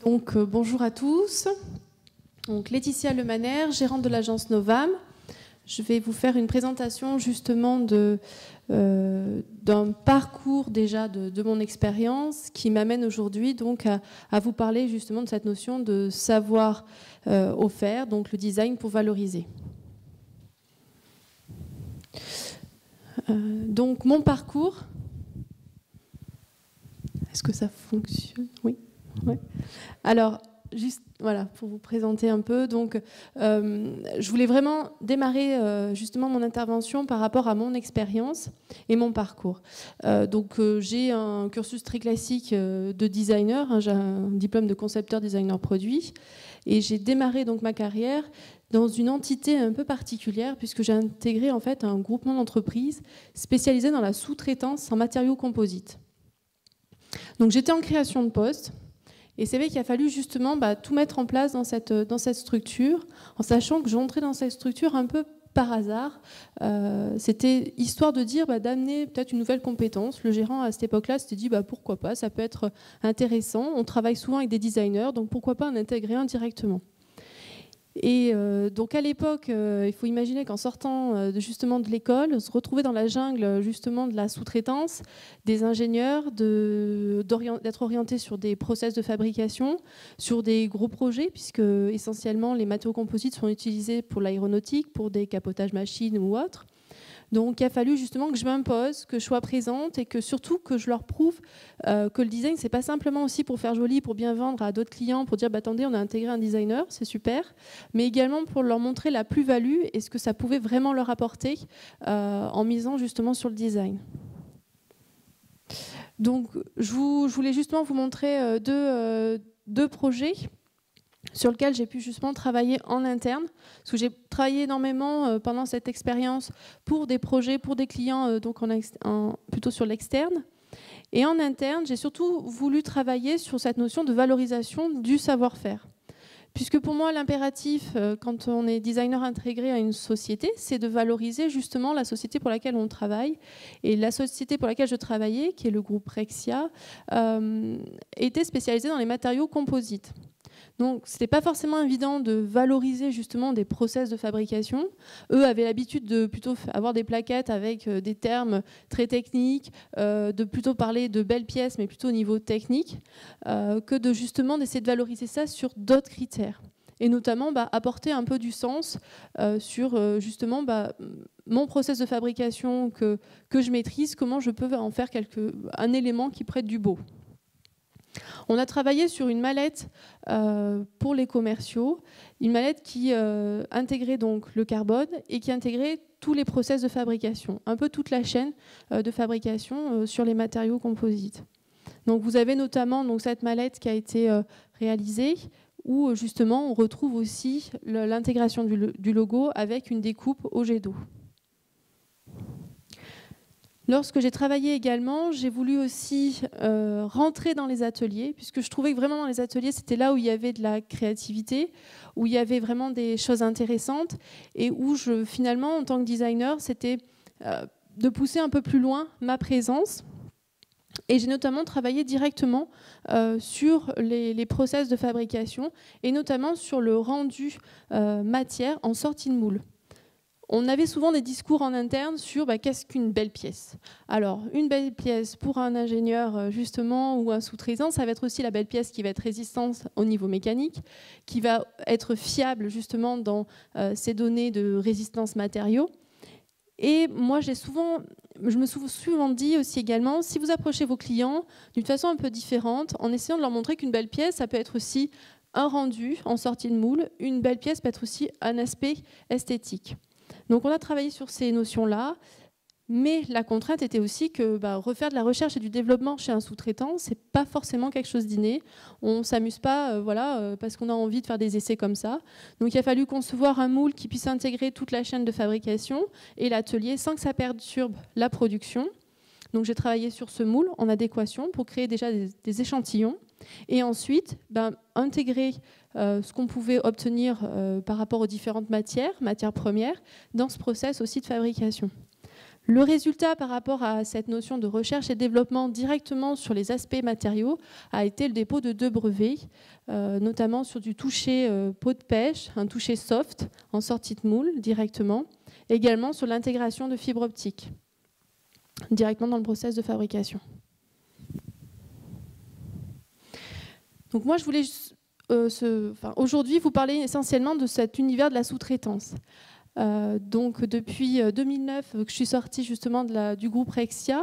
Donc, bonjour à tous. Donc, Laetitia Lemaner, gérante de l'agence Novam. Je vais vous faire une présentation justement d'un parcours déjà de mon expérience qui m'amène aujourd'hui donc à vous parler justement de cette notion de savoir offert, donc le design pour valoriser. Donc mon parcours, est-ce que ça fonctionne? Oui. Ouais. Alors, juste voilà, pour vous présenter un peu, donc, je voulais vraiment démarrer justement mon intervention par rapport à mon expérience et mon parcours. J'ai un cursus très classique de designer, hein, j'ai un diplôme de concepteur designer produit, et j'ai démarré donc ma carrière dans une entité un peu particulière puisque j'ai intégré en fait un groupement d'entreprises spécialisé dans la sous-traitance en matériaux composites. Donc j'étais en création de poste. Et c'est vrai qu'il a fallu justement tout mettre en place dans cette structure, en sachant que j'entrais dans cette structure un peu par hasard. C'était histoire de dire d'amener peut-être une nouvelle compétence. Le gérant à cette époque-là s'était dit pourquoi pas, ça peut être intéressant. On travaille souvent avec des designers, donc pourquoi pas en intégrer un directement. Et donc à l'époque, il faut imaginer qu'en sortant justement de l'école, se retrouver dans la jungle justement de la sous-traitance, des ingénieurs, d'être orientés sur des process de fabrication, sur des gros projets, puisque essentiellement les matériaux composites sont utilisés pour l'aéronautique, pour des capotages machines ou autres. Donc il a fallu justement que je m'impose, que je sois présente et que surtout que je leur prouve que le design, c'est pas simplement aussi pour faire joli, pour bien vendre à d'autres clients, pour dire attendez, on a intégré un designer, c'est super, mais également pour leur montrer la plus-value et ce que ça pouvait vraiment leur apporter en misant justement sur le design. Donc je voulais justement vous montrer deux projets sur lequel j'ai pu justement travailler en interne, parce que j'ai travaillé énormément pendant cette expérience pour des projets, pour des clients, donc plutôt sur l'externe. Et en interne, j'ai surtout voulu travailler sur cette notion de valorisation du savoir-faire. Puisque pour moi, l'impératif, quand on est designer intégré à une société, c'est de valoriser justement la société pour laquelle on travaille. Et la société pour laquelle je travaillais, qui est le groupe Rexia, était spécialisée dans les matériaux composites. Donc, ce n'était pas forcément évident de valoriser justement des process de fabrication. Eux avaient l'habitude de plutôt avoir des plaquettes avec des termes très techniques, de plutôt parler de belles pièces, mais plutôt au niveau technique, que de justement d'essayer de valoriser ça sur d'autres critères. Et notamment apporter un peu du sens sur justement mon process de fabrication que je maîtrise, comment je peux en faire un élément qui prête du beau. On a travaillé sur une mallette pour les commerciaux, une mallette qui intégrait donc le carbone et qui intégrait tous les process de fabrication, un peu toute la chaîne de fabrication sur les matériaux composites. Donc vous avez notamment donc, cette mallette qui a été réalisée où justement on retrouve aussi l'intégration du logo avec une découpe au jet d'eau. Lorsque j'ai travaillé également, j'ai voulu aussi rentrer dans les ateliers, puisque je trouvais que vraiment dans les ateliers, c'était là où il y avait de la créativité, où il y avait vraiment des choses intéressantes, et où finalement, en tant que designer, c'était de pousser un peu plus loin ma présence. Et j'ai notamment travaillé directement sur les process de fabrication, et notamment sur le rendu matière en sortie de moule. On avait souvent des discours en interne sur qu'est-ce qu'une belle pièce. Alors, une belle pièce pour un ingénieur justement ou un sous-traitant, ça va être aussi la belle pièce qui va être résistante au niveau mécanique, qui va être fiable justement dans ses données de résistance matériaux. Et moi, je me suis souvent dit aussi également, si vous approchez vos clients d'une façon un peu différente, en essayant de leur montrer qu'une belle pièce, ça peut être aussi un rendu en sortie de moule, une belle pièce peut être aussi un aspect esthétique. Donc on a travaillé sur ces notions-là, mais la contrainte était aussi que refaire de la recherche et du développement chez un sous-traitant, c'est pas forcément quelque chose d'inné. On ne s'amuse pas parce qu'on a envie de faire des essais comme ça. Donc il a fallu concevoir un moule qui puisse intégrer toute la chaîne de fabrication et l'atelier sans que ça perturbe la production. Donc j'ai travaillé sur ce moule en adéquation pour créer déjà des échantillons et ensuite intégrer ce qu'on pouvait obtenir par rapport aux différentes matières premières, dans ce process aussi de fabrication. Le résultat par rapport à cette notion de recherche et développement directement sur les aspects matériaux a été le dépôt de 2 brevets, notamment sur du toucher peau de pêche, un toucher soft en sortie de moule directement, et également sur l'intégration de fibres optiques directement dans le process de fabrication. Donc moi je voulais aujourd'hui vous parler essentiellement de cet univers de la sous-traitance. Donc depuis 2009 que je suis sortie justement du groupe Rexia,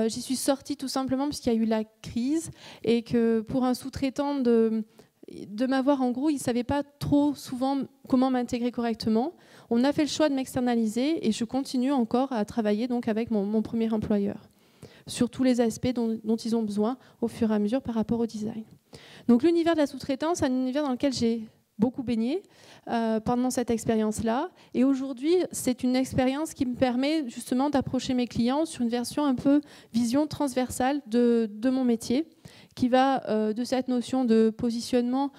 j'y suis sortie tout simplement parce qu'il y a eu la crise et que pour un sous-traitant de m'avoir, en gros, il ne savait pas trop souvent comment m'intégrer correctement. On a fait le choix de m'externaliser et je continue encore à travailler donc avec mon premier employeur sur tous les aspects dont ils ont besoin au fur et à mesure par rapport au design. Donc l'univers de la sous-traitance, c'est un univers dans lequel j'ai beaucoup baigné pendant cette expérience-là. Et aujourd'hui, c'est une expérience qui me permet justement d'approcher mes clients sur une version un peu vision transversale de mon métier, qui va de cette notion de positionnement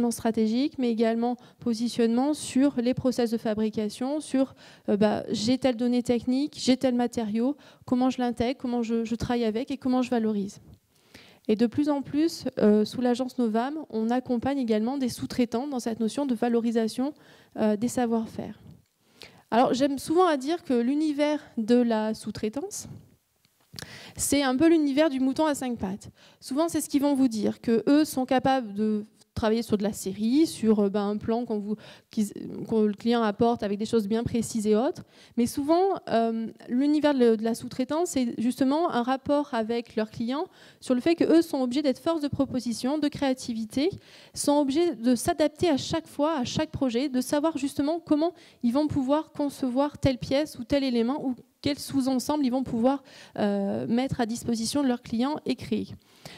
stratégique, mais également positionnement sur les process de fabrication, sur j'ai telle donnée technique, j'ai tel matériau, comment je l'intègre, comment je travaille avec et comment je valorise. Et de plus en plus, sous l'agence Novam, on accompagne également des sous-traitants dans cette notion de valorisation des savoir-faire. Alors j'aime souvent à dire que l'univers de la sous-traitance, c'est un peu l'univers du mouton à 5 pattes. Souvent, c'est ce qu'ils vont vous dire, qu'eux sont capables de travailler sur de la série, sur un plan que le client apporte avec des choses bien précises et autres. Mais souvent, l'univers de la sous-traitance, c'est justement un rapport avec leurs clients sur le fait qu'eux sont obligés d'être force de proposition, de créativité, sont obligés de s'adapter à chaque fois, à chaque projet, de savoir justement comment ils vont pouvoir concevoir telle pièce ou tel élément ou quels sous-ensembles ils vont pouvoir mettre à disposition de leurs clients et créer.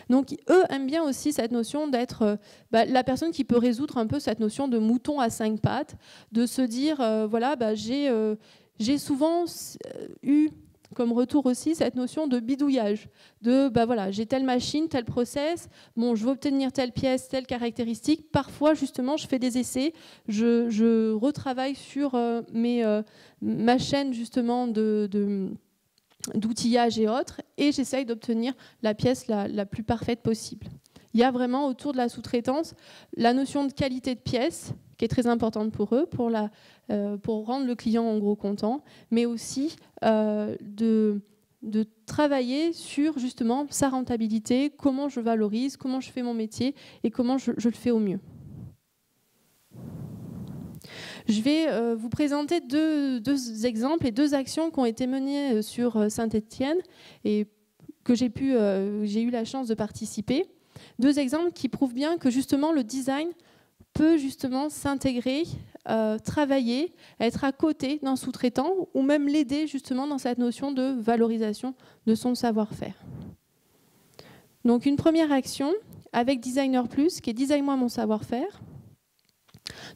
Donc eux aiment bien aussi cette notion d'être la personne qui peut résoudre un peu cette notion de mouton à 5 pattes, de se dire j'ai souvent eu comme retour aussi cette notion de bidouillage, de j'ai telle machine, tel process, je veux obtenir telle pièce, telle caractéristique. Parfois justement je fais des essais, je retravaille sur ma chaîne justement d'outillage et autres, et j'essaye d'obtenir la pièce la plus parfaite possible. Il y a vraiment autour de la sous-traitance la notion de qualité de pièce qui est très importante pour eux, pour rendre le client en gros content, mais aussi de travailler sur justement sa rentabilité, comment je valorise, comment je fais mon métier et comment je le fais au mieux. Je vais vous présenter deux exemples et 2 actions qui ont été menées sur Saint-Étienne et que j'ai eu la chance de participer. 2 exemples qui prouvent bien que justement le design peut justement s'intégrer, travailler, être à côté d'un sous-traitant ou même l'aider justement dans cette notion de valorisation de son savoir-faire. Donc une première action avec Designer Plus qui est Design-moi mon savoir-faire.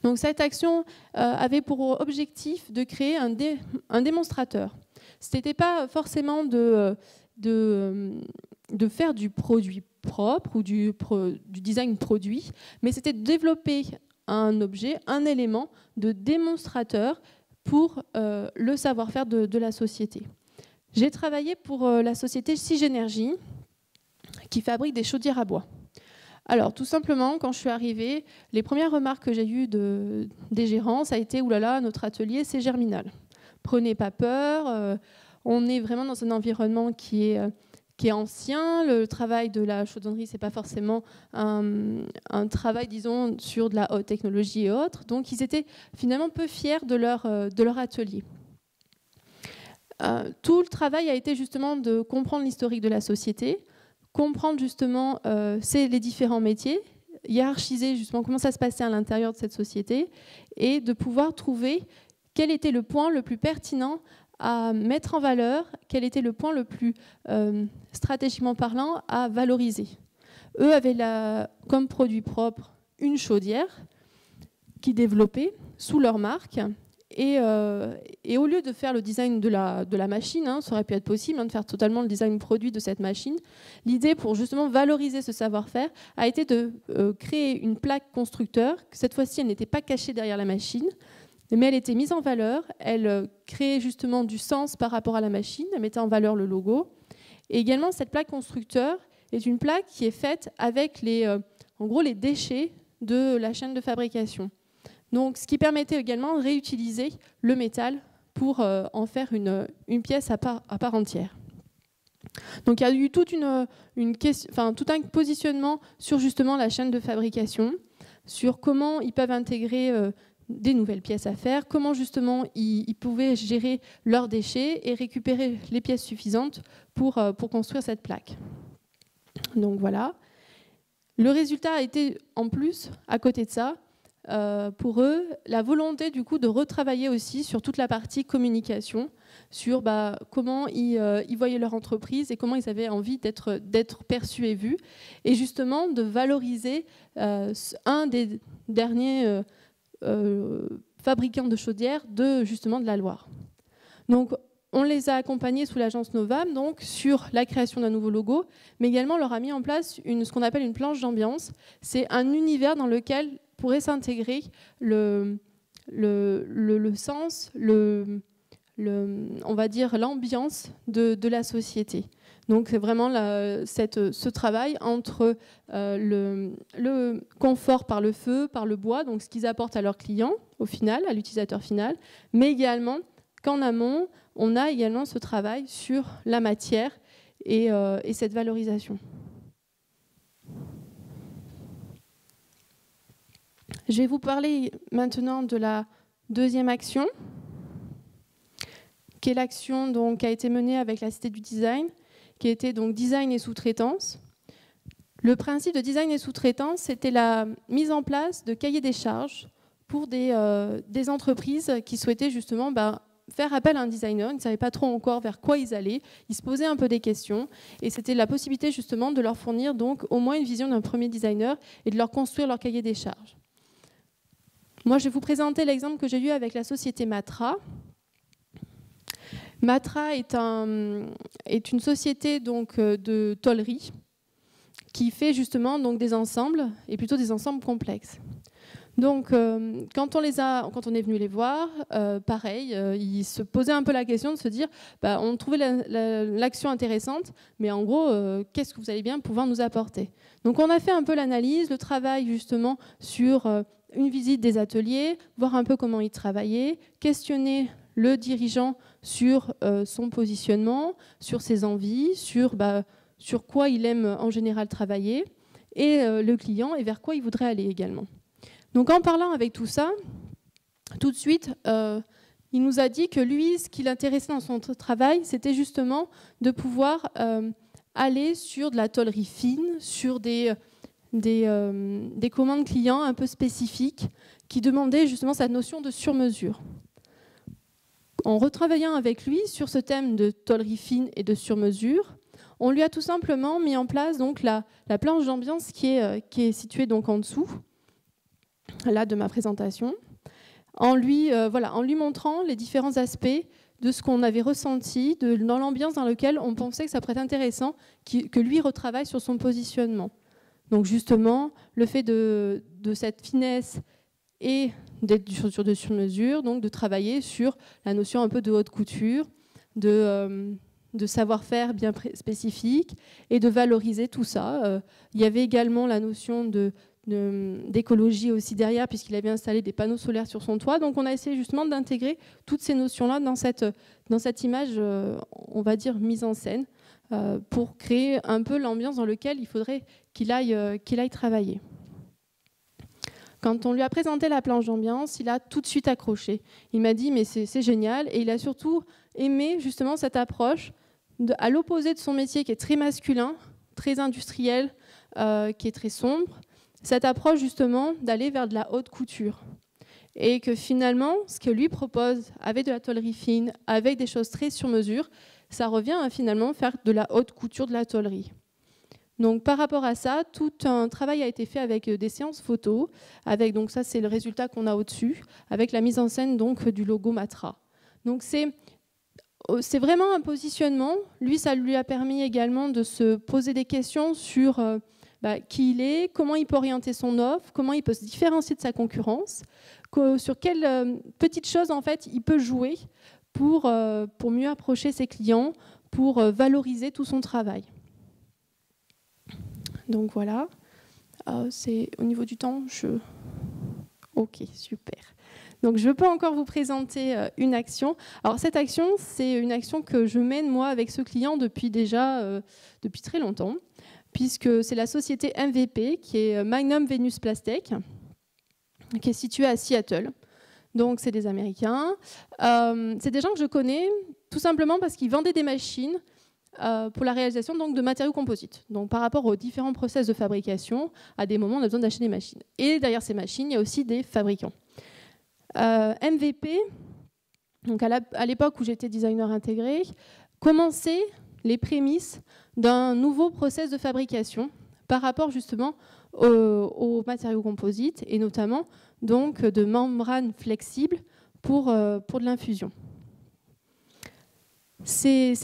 Donc cette action avait pour objectif de créer un démonstrateur. Ce n'était pas forcément de faire du produit propre ou du design produit, mais c'était de développer un objet, un élément de démonstrateur pour le savoir-faire de la société. J'ai travaillé pour la société Sigenergie qui fabrique des chaudières à bois. Alors, tout simplement, quand je suis arrivée, les premières remarques que j'ai eues des gérants, ça a été « oulala, notre atelier, c'est germinal. Prenez pas peur, on est vraiment dans un environnement qui est ancien. Le travail de la chaudronnerie, ce n'est pas forcément un travail, disons, sur de la haute technologie et autres. » Donc, ils étaient finalement peu fiers de leur atelier. Tout le travail a été justement de comprendre l'historique de la société, comprendre justement les différents métiers, hiérarchiser justement comment ça se passait à l'intérieur de cette société et de pouvoir trouver quel était le point le plus pertinent à mettre en valeur, quel était le point le plus stratégiquement parlant à valoriser. Eux avaient comme produit propre une chaudière qu'ils développaient sous leur marque. Et au lieu de faire le design de la machine, ça aurait pu être possible de faire totalement le design produit de cette machine, l'idée pour justement valoriser ce savoir-faire a été de créer une plaque constructeur, que cette fois-ci elle n'était pas cachée derrière la machine, mais elle était mise en valeur, elle créait justement du sens par rapport à la machine, elle mettait en valeur le logo. Et également, cette plaque constructeur est une plaque qui est faite avec en gros, les déchets de la chaîne de fabrication. Donc, ce qui permettait également de réutiliser le métal pour en faire une pièce à part entière. Donc il y a eu tout un positionnement sur justement la chaîne de fabrication, sur comment ils peuvent intégrer des nouvelles pièces à faire, comment justement ils pouvaient gérer leurs déchets et récupérer les pièces suffisantes pour construire cette plaque. Donc voilà. Le résultat a été en plus, à côté de ça, pour eux, la volonté du coup de retravailler aussi sur toute la partie communication, sur comment ils voyaient leur entreprise et comment ils avaient envie d'être perçus et vus, et justement de valoriser un des derniers fabricants de chaudières de la Loire. Donc on les a accompagnés sous l'agence Novam donc, sur la création d'un nouveau logo, mais également on leur a mis en place ce qu'on appelle une planche d'ambiance. C'est un univers dans lequel pourrait s'intégrer le sens, on va dire l'ambiance de la société. Donc c'est vraiment ce travail entre le confort par le feu, par le bois, donc ce qu'ils apportent à leurs clients au final, à l'utilisateur final, mais également qu'en amont, on a également ce travail sur la matière et cette valorisation. Je vais vous parler maintenant de la deuxième action, qui est l'action qui a été menée avec la Cité du Design, qui était donc design et sous-traitance. Le principe de design et sous-traitance, c'était la mise en place de cahiers des charges pour des entreprises qui souhaitaient justement faire appel à un designer. Ils ne savaient pas trop encore vers quoi ils allaient. Ils se posaient un peu des questions. Et c'était la possibilité justement de leur fournir donc au moins une vision d'un premier designer et de leur construire leur cahier des charges. Moi, je vais vous présenter l'exemple que j'ai eu avec la société Matra. Matra est une société donc, de tôlerie qui fait justement donc, des ensembles, et plutôt des ensembles complexes. Donc, quand on est venu les voir, pareil, ils se posaient un peu la question de se dire on trouvait l'action intéressante, mais en gros, qu'est-ce que vous allez bien pouvoir nous apporter? Donc, on a fait un peu l'analyse, le travail justement sur une visite des ateliers, voir un peu comment ils travaillaient, questionner le dirigeant sur son positionnement, sur ses envies, sur quoi il aime en général travailler, et le client et vers quoi il voudrait aller également. Donc en parlant avec tout ça, tout de suite, il nous a dit que lui, ce qui l'intéressait dans son travail, c'était justement de pouvoir aller sur de la tôlerie fine, sur des commandes clients un peu spécifiques qui demandaient justement cette notion de sur-mesure. En retravaillant avec lui sur ce thème de tôlerie fine et de sur-mesure, on lui a tout simplement mis en place donc, la planche d'ambiance qui est située donc en dessous là, de ma présentation, en lui montrant les différents aspects de ce qu'on avait ressenti, dans l'ambiance dans laquelle on pensait que ça pourrait être intéressant que lui retravaille sur son positionnement. Donc justement, le fait de cette finesse et d'être sur mesure, donc de travailler sur la notion un peu de haute couture, de savoir-faire bien spécifique et de valoriser tout ça. Il y avait également la notion d'écologie aussi derrière, puisqu'il avait installé des panneaux solaires sur son toit. Donc on a essayé justement d'intégrer toutes ces notions-là dans cette image, on va dire, mise en scène, pour créer un peu l'ambiance dans laquelle il faudrait qu'il aille travailler. Quand on lui a présenté la planche d'ambiance, il a tout de suite accroché. Il m'a dit mais c'est génial, et il a surtout aimé justement cette approche à l'opposé de son métier qui est très masculin, très industriel, qui est très sombre, cette approche justement d'aller vers de la haute couture. Et que finalement, ce que lui propose avec de la tôlerie fine, avec des choses très sur mesure, ça revient à finalement faire de la haute couture de la tôlerie. Donc par rapport à ça, tout un travail a été fait avec des séances photos, avec donc ça c'est le résultat qu'on a au-dessus, avec la mise en scène donc du logo Matra. Donc c'est vraiment un positionnement. Lui, ça lui a permis également de se poser des questions sur qui il est, comment il peut orienter son offre, comment il peut se différencier de sa concurrence, sur quelles petites choses en fait il peut jouer pour mieux approcher ses clients, pour valoriser tout son travail. Donc voilà, c'est au niveau du temps, Ok, super. Donc je peux encore vous présenter une action. Alors cette action, c'est une action que je mène moi avec ce client depuis très longtemps, puisque c'est la société MVP, qui est Magnum Venus Plastic, qui est située à Seattle. Donc c'est des Américains. C'est des gens que je connais tout simplement parce qu'ils vendaient des machines pour la réalisation donc, de matériaux composites. Donc par rapport aux différents process de fabrication, à des moments on a besoin d'acheter des machines. Et derrière ces machines, il y a aussi des fabricants. MVP, donc à l'époque où j'étais designer intégré, commençait les prémices d'un nouveau process de fabrication par rapport justement aux matériaux composites et notamment donc, de membranes flexibles pour de l'infusion. C'est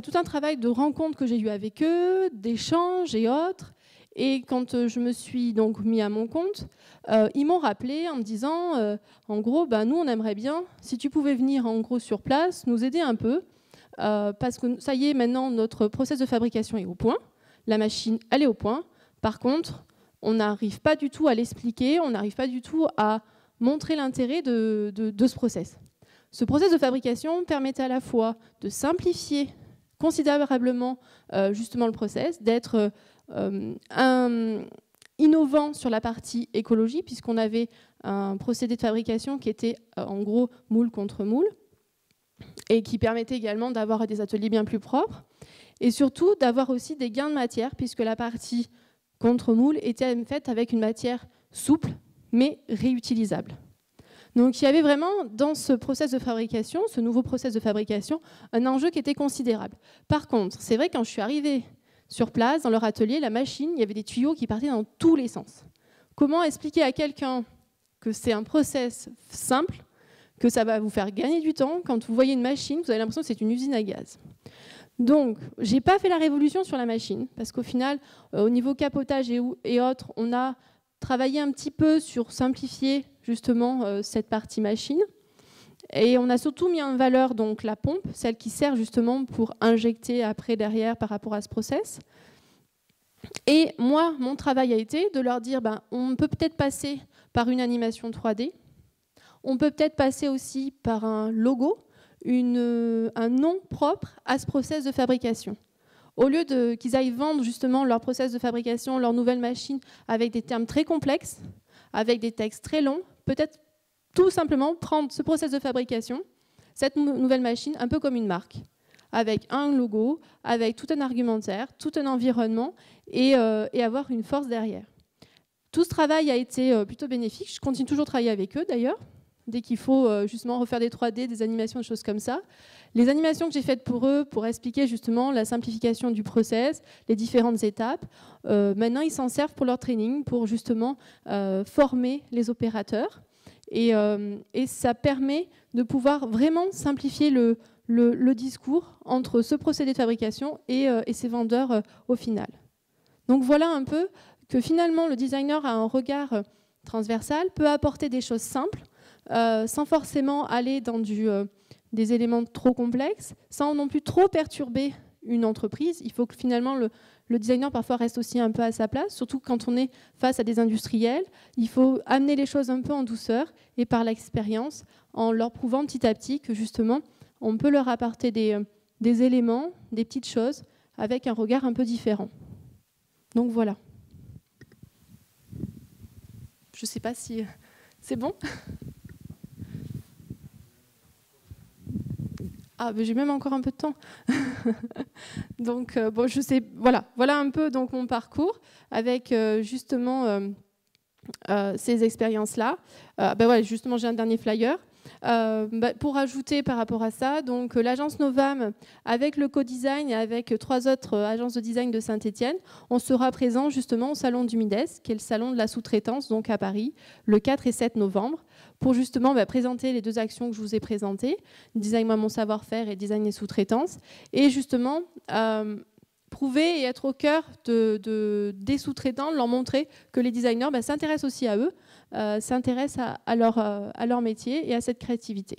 tout un travail de rencontre que j'ai eu avec eux, d'échanges et autres. Et quand je me suis donc mis à mon compte, ils m'ont rappelé en me disant, en gros, nous on aimerait bien, si tu pouvais venir en gros sur place, nous aider un peu, parce que ça y est, maintenant notre process de fabrication est au point, la machine elle est au point. Par contre, on n'arrive pas du tout à l'expliquer, on n'arrive pas du tout à montrer l'intérêt de ce process. Ce process de fabrication permettait à la fois de simplifier considérablement justement le process, d'être innovant sur la partie écologie, puisqu'on avait un procédé de fabrication qui était en gros moule contre moule, et qui permettait également d'avoir des ateliers bien plus propres, et surtout d'avoir aussi des gains de matière, puisque la partie contre moule était faite avec une matière souple, mais réutilisable. Donc il y avait vraiment dans ce process de fabrication, ce nouveau process de fabrication, un enjeu qui était considérable. Par contre, c'est vrai, quand je suis arrivée sur place, dans leur atelier, la machine, il y avait des tuyaux qui partaient dans tous les sens. Comment expliquer à quelqu'un que c'est un process simple, que ça va vous faire gagner du temps? Quand vous voyez une machine, vous avez l'impression que c'est une usine à gaz. Donc, je n'ai pas fait la révolution sur la machine, parce qu'au final, au niveau capotage et autres, on a travaillé un petit peu sur simplifier justement cette partie machine. Et on a surtout mis en valeur donc, la pompe, celle qui sert justement pour injecter après, derrière, par rapport à ce process. Et moi, mon travail a été de leur dire, on peut peut-être passer par une animation 3D, on peut peut-être passer aussi par un logo, un nom propre à ce process de fabrication. Au lieu qu'ils aillent vendre justement leur process de fabrication, leur nouvelle machine, avec des termes très complexes, avec des textes très longs, peut-être tout simplement prendre ce process de fabrication, cette nouvelle machine, un peu comme une marque, avec un logo, avec tout un argumentaire, tout un environnement, et avoir une force derrière. Tout ce travail a été plutôt bénéfique. Je continue toujours à travailler avec eux, d'ailleurs, dès qu'il faut justement refaire des 3D, des animations, des choses comme ça. Les animations que j'ai faites pour eux, pour expliquer justement la simplification du process, les différentes étapes, maintenant ils s'en servent pour leur training, pour justement former les opérateurs. Et ça permet de pouvoir vraiment simplifier le discours entre ce procédé de fabrication et ces vendeurs au final. Donc voilà un peu que finalement le designer a un regard transversal, peut apporter des choses simples, sans forcément aller dans des éléments trop complexes, sans non plus trop perturber une entreprise. Il faut que finalement le designer parfois reste aussi un peu à sa place, surtout quand on est face à des industriels. Il faut amener les choses un peu en douceur et par l'expérience, en leur prouvant petit à petit que justement on peut leur apporter des éléments, des petites choses, avec un regard un peu différent. Donc voilà. Je ne sais pas si c'est bon. Ah, mais j'ai même encore un peu de temps. Donc, bon, je sais, voilà un peu donc, mon parcours avec justement ces expériences-là. Voilà, justement, j'ai un dernier flyer. Pour ajouter par rapport à ça, donc l'agence Novam, avec le co-design et avec 3 autres agences de design de Saint-Étienne, on sera présent justement au salon du MIDES, qui est le salon de la sous-traitance, donc à Paris, le 4 et 7 novembre, pour justement présenter les 2 actions que je vous ai présentées, Design Moi Mon Savoir-faire et Design et sous-traitance, et justement trouver et être au cœur des sous-traitants, leur montrer que les designers s'intéressent aussi à eux, s'intéressent à leur métier et à cette créativité.